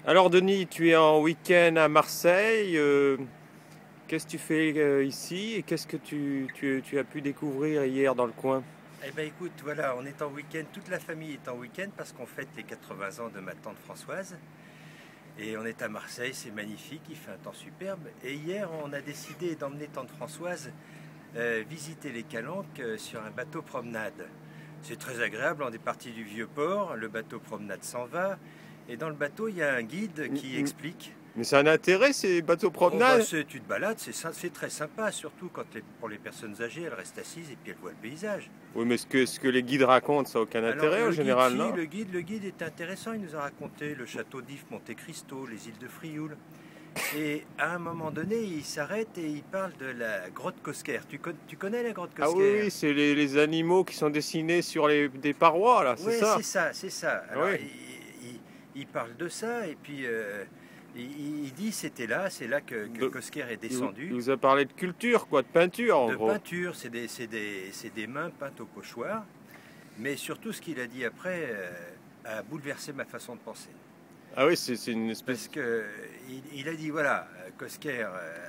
Alors Denis, tu es en week-end à Marseille. Qu'est-ce que tu fais ici et qu'est-ce que tu as pu découvrir hier dans le coin? Eh ben écoute, voilà, on est en week-end, toute la famille est en week-end parce qu'on fête les 80 ans de ma tante Françoise. Et on est à Marseille, c'est magnifique, il fait un temps superbe. Et hier, on a décidé d'emmener tante Françoise visiter les Calanques sur un bateau promenade. C'est très agréable, on est parti du Vieux-Port, le bateau promenade s'en va. Et dans le bateau, il y a un guide qui explique. Mais c'est un intérêt ces bateaux Oh bah promenades? tu te balades, c'est très sympa, surtout pour les personnes âgées, elles restent assises et puis elles voient le paysage. Oui, mais ce que les guides racontent, ça n'a aucun Alors intérêt en le guide, général, si, non? le guide est intéressant, il nous a raconté le château d'If, Monte Cristo, les îles de Frioul. Et à un moment donné, il s'arrête et il parle de la grotte Cosquer. Tu connais la grotte Ah oui, Cosquer? oui, c'est les animaux qui sont dessinés sur des parois, là, c'est Oui, ça? c'est ça, c'est ça. Ah Alors oui. il parle de ça et puis il dit c'est là que Donc, Cosquer est il descendu. vous a parlé de culture, quoi, de peinture en De gros. peinture, c'est des mains peintes au pochoir. Mais surtout, ce qu'il a dit après a bouleversé ma façon de penser. Ah oui, c'est une Parce espèce. que il a dit voilà, Cosquer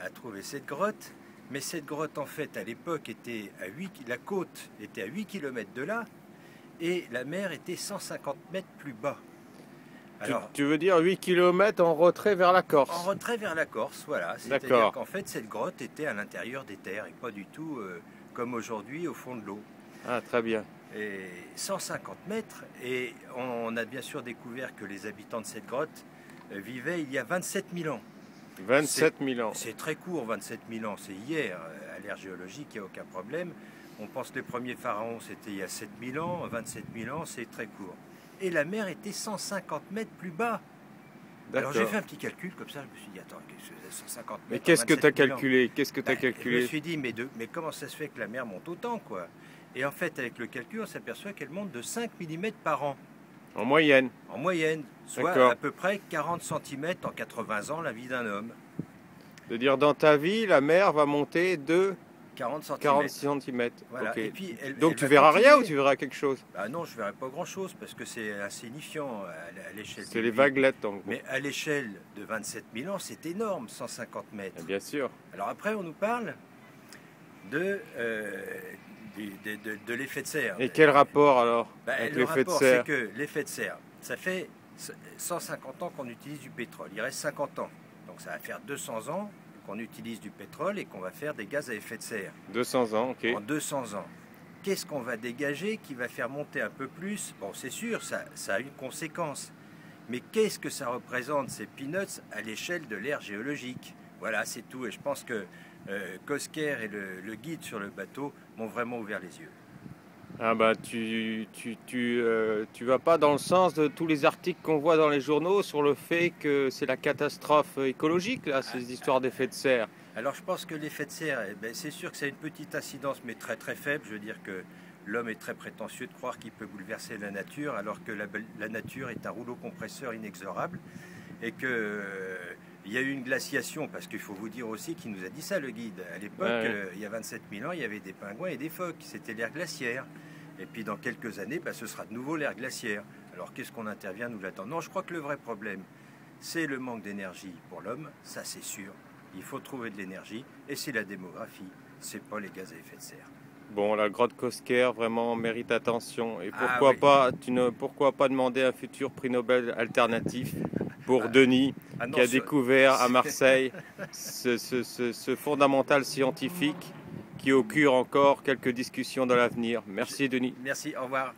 a trouvé cette grotte, mais cette grotte en fait à l'époque était à 8, la côte était à 8 km de là et la mer était 150 mètres plus bas. Alors Tu veux dire 8 kilomètres en retrait vers la en Corse? retrait vers la Corse, voilà, c'est-à-dire D'accord. qu'en fait cette grotte était à l'intérieur des terres et pas du tout comme aujourd'hui au fond de l'eau. Ah, très bien. Et 150 mètres, et on a bien sûr découvert que les habitants de cette grotte vivaient il y a 27 000 ans. 27 000 ans. C'est très court, 27 000 ans, c'est hier, à l'ère géologique, il n'y a aucun problème. On pense que les premiers pharaons, c'était il y a 7 000 ans, 27 000 ans, c'est très court. Et la mer était 150 mètres plus bas. Alors j'ai D'accord. fait un petit calcul comme ça, je me suis dit, attends, 150 Mais mètres en qu'est-ce que tu as 27 000 ans. calculé? Qu'est-ce que tu as Je me calculé? suis dit, mais comment ça se fait que la mer monte autant, quoi? Et en fait, avec le calcul, on s'aperçoit qu'elle monte de 5 mm par an, En moyenne. en moyenne, soit D'accord. à peu près 40 cm en 80 ans, la vie d'un homme. C'est-à-dire dans ta vie, la mer va monter de 40 46 cm. cm. Voilà. Ok. Et puis, Donc elle tu va verras rien ou continuer. tu verras quelque chose? Ah non, je ne verrai pas grand-chose parce que c'est insignifiant à l'échelle C'est d'une les ville. vaguelettes en gros. Mais à l'échelle de 27 000 ans, c'est énorme, 150 Eh mètres. bien sûr. Alors après, on nous parle de, de l'effet de serre. Et quel rapport alors avec Le l'effet de rapport, c'est serre? que l'effet de serre, ça fait 150 ans qu'on utilise du pétrole. Il reste 50 ans. Donc ça va faire 200 ans qu'on utilise du pétrole et qu'on va faire des gaz à effet de serre. 200 ans, ok. En 200 ans. Qu'est-ce qu'on va dégager qui va faire monter un peu plus? Bon, c'est sûr, ça a une conséquence. Mais qu'est-ce que ça représente, ces peanuts, à l'échelle de l'ère géologique? Voilà, c'est tout. Et je pense que Cosquer et le guide sur le bateau m'ont vraiment ouvert les yeux. Ah bah tu vas pas dans le sens de tous les articles qu'on voit dans les journaux sur le fait que c'est la catastrophe écologique là, ces histoires d'effet de serre. Alors je pense que l'effet de serre, eh ben, c'est sûr que ça a une petite incidence, mais très très faible. Je veux dire que l'homme est très prétentieux de croire qu'il peut bouleverser la nature, alors que la nature est un rouleau compresseur inexorable. Et que il y a eu une glaciation, parce qu'il faut vous dire aussi qu'il nous a dit ça, le guide. À l'époque, Ouais. il y a 27 000 ans, il y avait des pingouins et des phoques. C'était l'ère glaciaire. Et puis dans quelques années, ce sera de nouveau l'ère glaciaire. Alors qu'est-ce qu'on intervient nous là-dedans? Non, je crois que le vrai problème, c'est le manque d'énergie pour l'homme, ça c'est sûr. Il faut trouver de l'énergie, et c'est la démographie, c'est pas les gaz à effet de serre. Bon, la grotte Cosquer vraiment mérite attention. Et Ah pourquoi oui. pas, pourquoi pas demander un futur prix Nobel alternatif pour Denis, Ah qui non, a découvert à Marseille ce fondamental scientifique qui augure encore quelques discussions dans l'avenir. Merci Denis. Merci, au revoir.